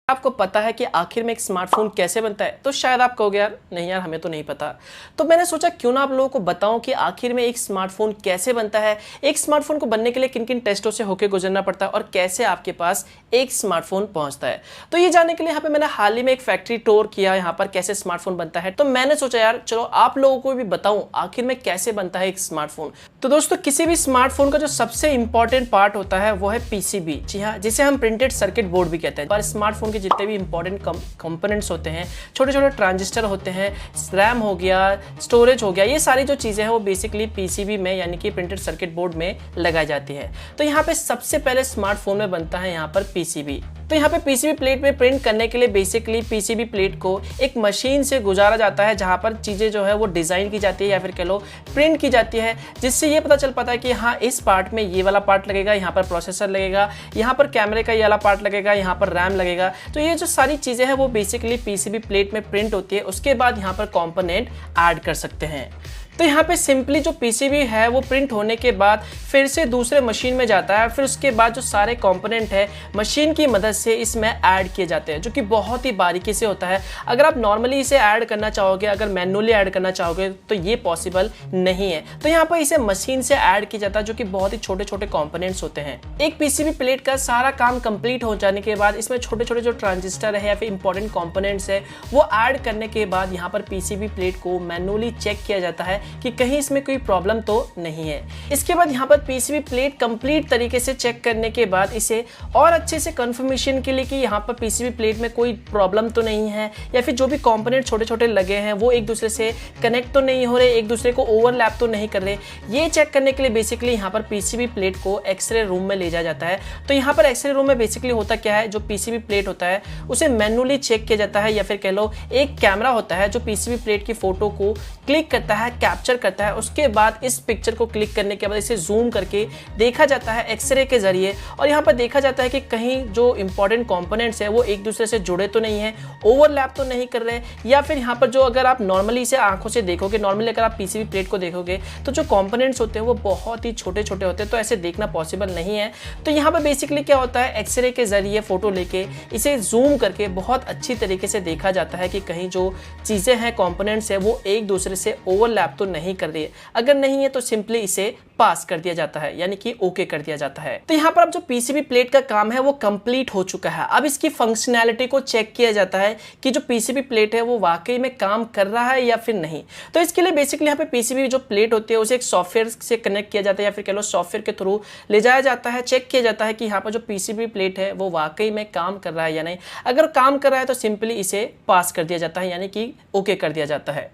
आपको पता है कि आखिर में एक स्मार्टफोन कैसे बनता है? तो शायद आप कहोगे यार नहीं यार हमें तो नहीं पता। तो मैंने सोचा क्यों ना आप लोगों को बताऊं कि आखिर में एक स्मार्टफोन कैसे बनता है, एक स्मार्टफोन को बनने के लिए किन किन टेस्टों से होकर गुजरना पड़ता है और कैसे आपके पास एक स्मार्टफोन पहुंचता है। तो ये जानने के लिए यहाँ पे मैंने हाल ही में एक फैक्ट्री टूर किया यहाँ पर कैसे स्मार्टफोन बनता है। तो मैंने सोचा यार चलो आप लोगों को भी बताऊं आखिर में कैसे बनता है एक स्मार्टफोन। तो दोस्तों किसी भी स्मार्टफोन का जो सबसे इंपॉर्टेंट पार्ट होता है वो है पीसीबी, जी हाँ, जिसे हम प्रिंटेड सर्किट बोर्ड भी कहते हैं। पर स्मार्टफोन के जितने भी इंपॉर्टेंट कंपोनेंट्स होते हैं, छोटे छोटे ट्रांजिस्टर होते हैं, रैम हो गया, स्टोरेज हो गया, ये सारी जो चीजें हैं वो बेसिकली पीसीबी में यानी कि प्रिंटेड सर्किट बोर्ड में लगाई जाती है। तो यहाँ पे सबसे पहले स्मार्टफोन में बनता है यहाँ पर पीसीबी। तो यहाँ पे पीसीबी प्लेट में प्रिंट करने के लिए बेसिकली पीसीबी प्लेट को एक मशीन से गुजारा जाता है जहाँ पर चीजें जो है वो डिजाइन की जाती है या फिर कह लो प्रिंट की जाती है, जिससे ये पता चल पाता है कि हाँ इस पार्ट में ये वाला पार्ट लगेगा, यहाँ पर प्रोसेसर लगेगा, यहाँ पर कैमरे का ये वाला पार्ट लगेगा, यहाँ पर रैम लगेगा। तो ये जो सारी चीजें हैं वो बेसिकली पीसीबी प्लेट में प्रिंट होती है। उसके बाद यहाँ पर कंपोनेंट ऐड कर सकते हैं। तो यहाँ पे सिंपली जो पीसीबी है वो प्रिंट होने के बाद फिर से दूसरे मशीन में जाता है, फिर उसके बाद जो सारे कंपोनेंट है मशीन की मदद से इसमें ऐड किए जाते हैं, जो कि बहुत ही बारीकी से होता है। अगर आप नॉर्मली इसे ऐड करना चाहोगे, अगर मैनुअली ऐड करना चाहोगे तो ये पॉसिबल नहीं है। तो यहाँ पर इसे मशीन से ऐड किया जाता है, जो कि बहुत ही छोटे छोटे कंपोनेंट्स होते हैं। एक पीसीबी प्लेट का सारा काम कंप्लीट हो जाने के बाद इसमें छोटे छोटे जो ट्रांजिस्टर है या फिर इंपॉर्टेंट कंपोनेंट्स है वो ऐड करने के बाद यहाँ पर पीसीबी प्लेट को मैनुअली चेक किया जाता है कि कहीं इसमें कोई प्रॉब्लम तो नहीं है। इसके बाद यहाँ पर पीसीबी प्लेट कंप्लीट तरीके से चेक करने के बाद इसे और अच्छे से कंफर्मेशन के लिए कि यहाँ पर पीसीबी प्लेट में कोई प्रॉब्लम तो नहीं है या फिर जो भी कंपोनेंट छोटे छोटे लगे हैं वो एक दूसरे से कनेक्ट तो नहीं हो रहे, एक दूसरे को ओवरलैप तो नहीं कर रहे, ये चेक करने के लिए बेसिकली यहाँ पर पीसीबी प्लेट को एक्सरे रूम में ले जाया जाता है। तो यहाँ पर एक्सरे रूम में बेसिकली होता क्या है, जो पीसीबी प्लेट होता है उसे मैनुअली चेक किया जाता है या फिर कह लो एक कैमरा होता है जो पीसीबी प्लेट की फोटो को क्लिक करता है, कैप्चर करता है। उसके बाद इस पिक्चर को क्लिक करने के बाद इसे जूम करके देखा जाता है एक्सरे के जरिए और यहाँ पर देखा जाता है कि कहीं जो इंपॉर्टेंट कंपोनेंट्स है वो एक दूसरे से जुड़े तो नहीं है, ओवरलैप तो नहीं कर रहे, या फिर यहाँ पर जो अगर आप नॉर्मली इसे आंखों से देखोगे, नॉर्मली अगर आप पीसीबी प्लेट को देखोगे तो जो कंपोनेंट्स होते हैं वो बहुत ही छोटे छोटे होते हैं, तो ऐसे देखना पॉसिबल नहीं है। तो यहाँ पर बेसिकली क्या होता है, एक्सरे के जरिए फोटो लेके इसे जूम करके बहुत अच्छी तरीके से देखा जाता है कि कहीं जो चीजें हैं कंपोनेंट्स है वो एक दूसरे से ओवरलैप तो नहीं कर रही है। अगर नहीं है तो सिंपली इसे पास कर दिया जाता है यानी कि ओके कर दिया जाता है। तो यहाँ पर अब जो पीसीबी प्लेट का काम है वो कंप्लीट हो चुका है। अब इसकी फंक्शनैलिटी को चेक किया जाता है कि जो पीसीबी प्लेट है वो वाकई में काम कर रहा है या फिर नहीं। तो इसके लिए बेसिकली यहाँ पे पीसीबी जो प्लेट होती है उसे एक सॉफ्टवेयर से कनेक्ट किया जाता है या फिर कह लो सॉफ्टवेयर के थ्रू ले जाया जाता है, चेक किया जाता है कि यहाँ पर जो पीसीबी प्लेट है वो वाकई में काम कर रहा है या नहीं। अगर काम कर रहा है तो सिंपली इसे पास कर दिया जाता है यानी कि ओके कर दिया जाता है।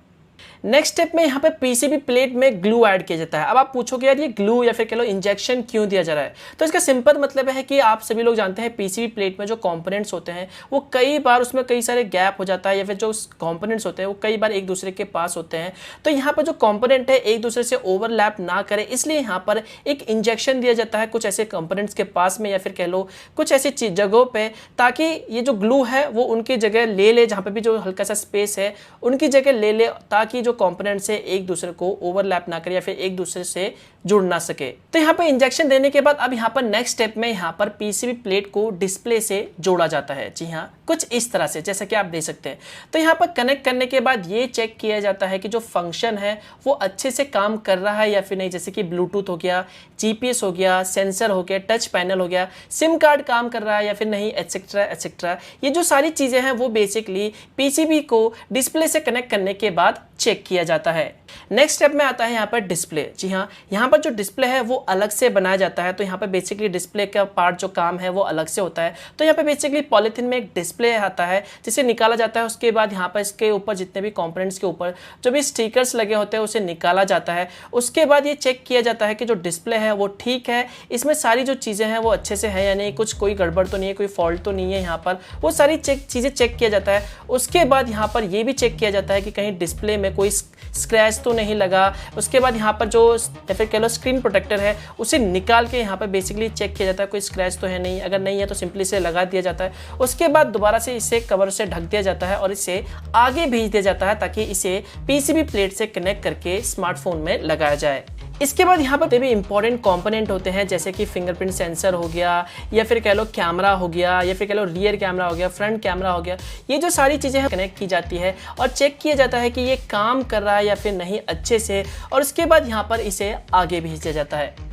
नेक्स्ट स्टेप में यहाँ पे पीसीबी प्लेट में ग्लू ऐड किया जाता है। अब आप पूछोगे यार ये ग्लू या फिर कह लो इंजेक्शन क्यों दिया जा रहा है, तो इसका सिंपल मतलब है कि आप सभी लोग जानते हैं पीसीबी प्लेट में जो कंपोनेंट्स होते हैं वो कई बार उसमें कई सारे गैप हो जाता है या फिर जो कंपोनेंट्स होते हैं वो कई बार एक दूसरे के पास होते हैं। तो यहाँ पर जो कंपोनेंट है एक दूसरे से ओवरलैप ना करे, इसलिए यहाँ पर एक इंजेक्शन दिया जाता है कुछ ऐसे कंपोनेंट्स के पास में या फिर कह लो कुछ ऐसी जगहों पे, ताकि ये जो ग्लू है वो उनकी जगह ले ले, जहाँ पे भी जो हल्का सा स्पेस है उनकी जगह ले ले, ताकि जो कंपोनेंट्स है एक दूसरे को ओवरलैप ना करे या फिर एक दूसरे से जुड़ ना सके। तो यहाँ पर इंजेक्शन देने के बाद अब यहाँ पर नेक्स्ट स्टेप में यहाँ पर पीसीबी प्लेट को डिस्प्ले से जोड़ा जाता है। जी हाँ, कुछ इस तरह से जैसा कि आप देख सकते हैं। तो यहाँ पर कनेक्ट करने के बाद ये चेक किया जाता है कि जो फंक्शन है वो अच्छे से काम कर रहा है या फिर नहीं, जैसे कि ब्लूटूथ हो गया, जीपीएस हो गया, सेंसर हो गया, टच पैनल हो गया, सिम कार्ड काम कर रहा है या फिर नहीं, एटसेट्रा एटसेट्रा। ये जो सारी चीजें हैं वो बेसिकली पीसीबी को डिस्प्ले से कनेक्ट करने के बाद चेक किया जाता है। नेक्स्ट स्टेप में आता है यहाँ पर डिस्प्ले। जी हाँ, यहाँ पर जो डिस्प्ले है वो अलग से बनाया जाता है। तो यहाँ पर बेसिकली डिस्प्ले का पार्ट जो काम है वो अलग से होता है। तो यहाँ पे बेसिकली पॉलीथीन में एक डिस्प्ले आता है जिसे निकाला जाता है। उसके बाद यहाँ पर इसके ऊपर जितने भी कंपोनेंट्स के ऊपर जो भी स्टिकर्स लगे होते हैं उसे निकाला जाता है। उसके बाद ये चेक किया जाता है कि जो डिस्प्ले है वो ठीक है, इसमें सारी जो चीज़ें हैं वो अच्छे से है या नहीं, कुछ कोई गड़बड़ तो नहीं है, कोई फॉल्ट तो नहीं है। यहाँ पर वो सारी चीज़ें चेक किया जाता है। उसके बाद यहाँ पर ये भी चेक किया जाता है कि कहीं डिस्प्ले में कोई स्क्रैच तो नहीं लगा। उसके बाद यहाँ पर जो या फिर कह लो स्क्रीन प्रोटेक्टर है उसे निकाल के यहाँ पर बेसिकली चेक किया जाता है कोई स्क्रैच तो है नहीं, अगर नहीं है तो सिंपली इसे लगा दिया जाता है। उसके बाद दोबारा से इसे कवर से ढक दिया जाता है और इसे आगे भेज दिया जाता है ताकि इसे पीसीबी प्लेट से कनेक्ट करके स्मार्टफोन में लगाया जाए। इसके बाद यहाँ पर भी इंपॉर्टेंट कंपोनेंट होते हैं, जैसे कि फिंगरप्रिंट सेंसर हो गया, या फिर कह लो कैमरा हो गया, या फिर कह लो रियर कैमरा हो गया, फ्रंट कैमरा हो गया। ये जो सारी चीज़ें हैं कनेक्ट की जाती है और चेक किया जाता है कि ये काम कर रहा है या फिर नहीं अच्छे से, और उसके बाद यहाँ पर इसे आगे भेजा जाता है।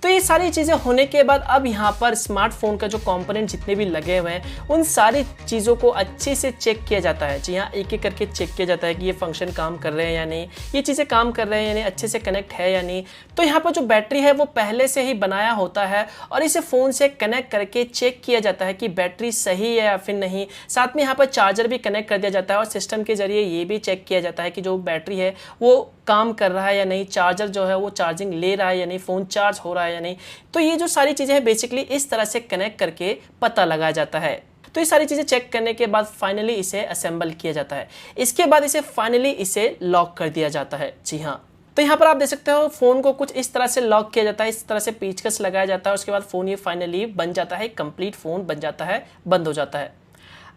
तो ये सारी चीज़ें होने के बाद अब यहाँ पर स्मार्टफोन का जो कंपोनेंट जितने भी लगे हुए हैं उन सारी चीज़ों को अच्छे से चेक किया जाता है। जी हाँ, एक एक करके चेक किया जाता है कि ये फंक्शन काम कर रहे हैं या नहीं, ये चीज़ें काम कर रहे हैं या नहीं, अच्छे से कनेक्ट है या नहीं। तो यहाँ पर जो बैटरी है वो पहले से ही बनाया होता है और इसे फ़ोन से कनेक्ट करके चेक किया जाता है कि बैटरी सही है या फिर नहीं। साथ में यहाँ पर चार्जर भी कनेक्ट कर दिया जाता है और सिस्टम के ज़रिए ये भी चेक किया जाता है कि जो बैटरी है वो काम कर रहा है या नहीं, चार्जर जो है वो चार्जिंग ले रहा है या नहीं, फ़ोन चार्ज हो रहा है या नहीं। तो ये जो सारी चीज़ें हैं बेसिकली इस तरह से कनेक्ट करके पता लगाया जाता है। तो ये सारी चीज़ें चेक करने के बाद फाइनली इसे असेंबल किया जाता है। इसके बाद इसे फाइनली इसे लॉक कर दिया जाता है। जी हाँ, तो यहाँ पर आप देख सकते हो फ़ोन को कुछ इस तरह से लॉक किया जाता है, इस तरह से पेचकस लगाया जाता है। उसके बाद फ़ोन ये फाइनली बन जाता है, कंप्लीट फ़ोन बन जाता है, बंद हो जाता है।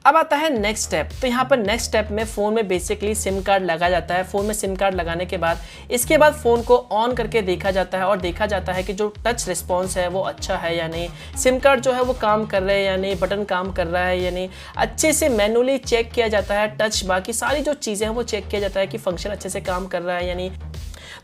अब आता है नेक्स्ट स्टेप। तो यहाँ पर नेक्स्ट स्टेप में फ़ोन में बेसिकली सिम कार्ड लगाया जाता है। फ़ोन में सिम कार्ड लगाने के बाद इसके बाद फ़ोन को ऑन करके देखा जाता है और देखा जाता है कि जो टच रिस्पॉन्स है वो अच्छा है या नहीं, सिम कार्ड जो है वो काम कर रहे हैं या नहीं, बटन काम कर रहा है या नहीं। अच्छे से मैनुअली चेक किया जाता है, टच बाकी सारी जो चीज़ें हैं वो चेक किया जाता है कि फंक्शन अच्छे से काम कर रहा है या नहीं।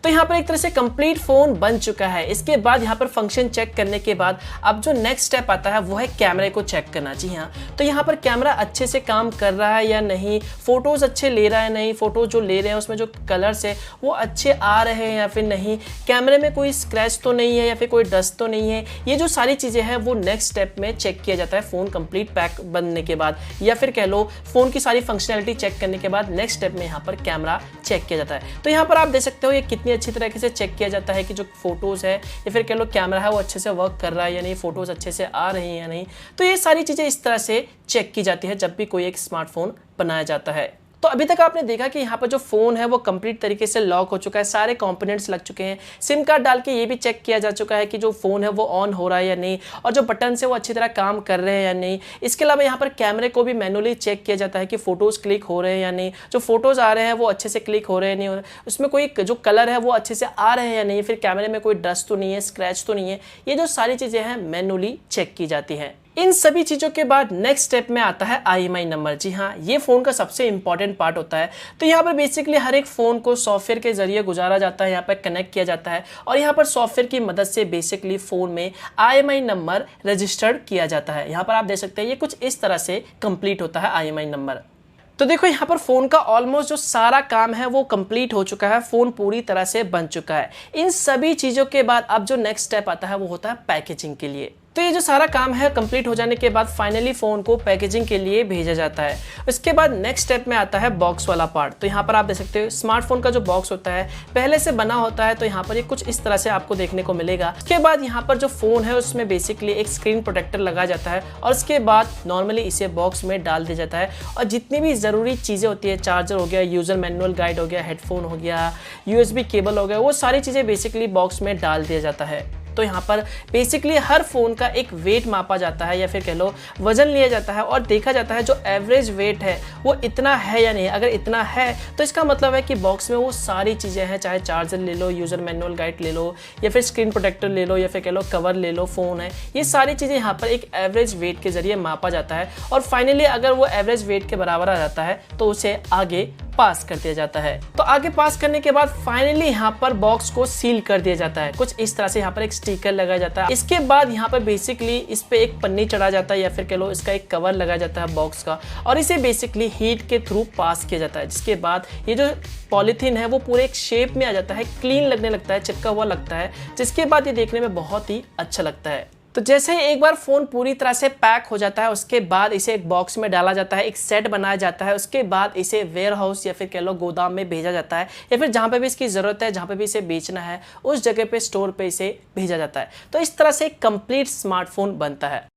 तो यहाँ पर एक तरह से कंप्लीट फ़ोन बन चुका है। इसके बाद यहाँ पर फंक्शन चेक करने के बाद अब जो नेक्स्ट स्टेप आता है वो है कैमरे को चेक करना। जी हाँ, तो यहाँ पर कैमरा अच्छे से काम कर रहा है या नहीं, फ़ोटोज़ अच्छे ले रहा है नहीं, फ़ोटो जो ले रहे हैं उसमें जो कलर्स है वो अच्छे आ रहे हैं या फिर नहीं, कैमरे में कोई स्क्रैच तो नहीं है या फिर कोई डस्ट तो नहीं है। ये जो सारी चीज़ें हैं वो नेक्स्ट स्टेप में चेक किया जाता है फ़ोन कंप्लीट पैक बनने के बाद, या फिर कह लो फ़ोन की सारी फंक्शनैलिटी चेक करने के बाद नेक्स्ट स्टेप में यहाँ पर कैमरा चेक किया जाता है। तो यहाँ पर आप देख सकते हो ये कितनी अच्छी तरीके से चेक किया जाता है कि जो फोटोज़ है या फिर कह लो कैमरा है वो अच्छे से वर्क कर रहा है या नहीं, फोटोज़ अच्छे से आ रही हैं या नहीं। तो ये सारी चीज़ें इस तरह से चेक की जाती है जब भी कोई एक स्मार्टफोन बनाया जाता है। तो अभी तक आपने देखा कि यहाँ पर जो फ़ोन है वो कंप्लीट तरीके से लॉक हो चुका है, सारे कंपोनेंट्स लग चुके हैं, सिम कार्ड डाल के ये भी चेक किया जा चुका है कि जो फ़ोन है वो ऑन हो रहा है या नहीं, और जो बटन है वो अच्छी तरह काम कर रहे हैं या नहीं। इसके अलावा यहाँ पर कैमरे को भी मैनुअली चेक किया जाता है कि फ़ोटोज़ क्लिक हो रहे हैं या नहीं, जो फोटोज़ आ रहे हैं वो अच्छे से क्लिक हो रहे हैं नहीं हो रहे, उसमें कोई जो कलर है वो अच्छे से आ रहे हैं या नहीं, फिर कैमरे में कोई डस्ट तो नहीं है, स्क्रैच तो नहीं है। ये जो सारी चीज़ें हैं मैनुअली चेक की जाती हैं। इन सभी चीज़ों के बाद नेक्स्ट स्टेप में आता है IMEI नंबर। जी हाँ, ये फ़ोन का सबसे इंपॉर्टेंट पार्ट होता है। तो यहाँ पर बेसिकली हर एक फ़ोन को सॉफ्टवेयर के ज़रिए गुजारा जाता है, यहाँ पर कनेक्ट किया जाता है और यहाँ पर सॉफ्टवेयर की मदद से बेसिकली फ़ोन में IMEI नंबर रजिस्टर्ड किया जाता है। यहाँ पर आप देख सकते हैं ये कुछ इस तरह से कंप्लीट होता है IMEI नंबर। तो देखो यहाँ पर फ़ोन का ऑलमोस्ट जो सारा काम है वो कंप्लीट हो चुका है, फ़ोन पूरी तरह से बन चुका है। इन सभी चीज़ों के बाद अब जो नेक्स्ट स्टेप आता है वो होता है पैकेजिंग के लिए। तो ये जो सारा काम है कंप्लीट हो जाने के बाद फाइनली फ़ोन को पैकेजिंग के लिए भेजा जाता है। उसके बाद नेक्स्ट स्टेप में आता है बॉक्स वाला पार्ट। तो यहाँ पर आप देख सकते हो स्मार्टफोन का जो बॉक्स होता है पहले से बना होता है, तो यहाँ पर ये कुछ इस तरह से आपको देखने को मिलेगा। उसके बाद यहाँ पर जो फ़ोन है उसमें बेसिकली एक स्क्रीन प्रोटेक्टर लगा जाता है और उसके बाद नॉर्मली इसे बॉक्स में डाल दिया जाता है और जितनी भी ज़रूरी चीज़ें होती है, चार्जर हो गया, यूज़र मैनुअल गाइड हो गया, हेडफोन हो गया, USB केबल हो गया, वो सारी चीज़ें बेसिकली बॉक्स में डाल दिया जाता है। तो यहाँ पर बेसिकली हर फ़ोन का एक वेट मापा जाता है या फिर कह लो वज़न लिया जाता है और देखा जाता है जो एवरेज वेट है वो इतना है या नहीं। अगर इतना है तो इसका मतलब है कि बॉक्स में वो सारी चीज़ें हैं, चाहे चार्जर ले लो, यूज़र मैनुअल गाइड ले लो या फिर स्क्रीन प्रोटेक्टर ले लो या फिर कह लो कवर ले लो, फ़ोन है, ये सारी चीज़ें यहाँ पर एक एवरेज वेट के ज़रिए मापा जाता है और फाइनली अगर वो एवरेज वेट के बराबर आ जाता है तो उसे आगे पास कर दिया जाता है। तो आगे पास करने के बाद फाइनली यहाँ पर बॉक्स को सील कर दिया जाता है। कुछ इस तरह से यहाँ पर एक स्टिकर लगाया जाता है। इसके बाद यहाँ पर बेसिकली इस पे एक पन्नी चढ़ा जाता है या फिर कह लो इसका एक कवर लगाया जाता है बॉक्स का और इसे बेसिकली हीट के थ्रू पास किया जाता है, जिसके बाद ये जो पॉलीथीन है वो पूरे एक शेप में आ जाता है, क्लीन लगने लगता है, चिपका हुआ लगता है, जिसके बाद ये देखने में बहुत ही अच्छा लगता है। तो जैसे ही एक बार फ़ोन पूरी तरह से पैक हो जाता है उसके बाद इसे एक बॉक्स में डाला जाता है, एक सेट बनाया जाता है, उसके बाद इसे वेयर हाउस या फिर कह लो गोदाम में भेजा जाता है या फिर जहाँ पे भी इसकी ज़रूरत है, जहाँ पे भी इसे बेचना है उस जगह पे स्टोर पे इसे भेजा जाता है। तो इस तरह से एक कंप्लीट स्मार्टफोन बनता है।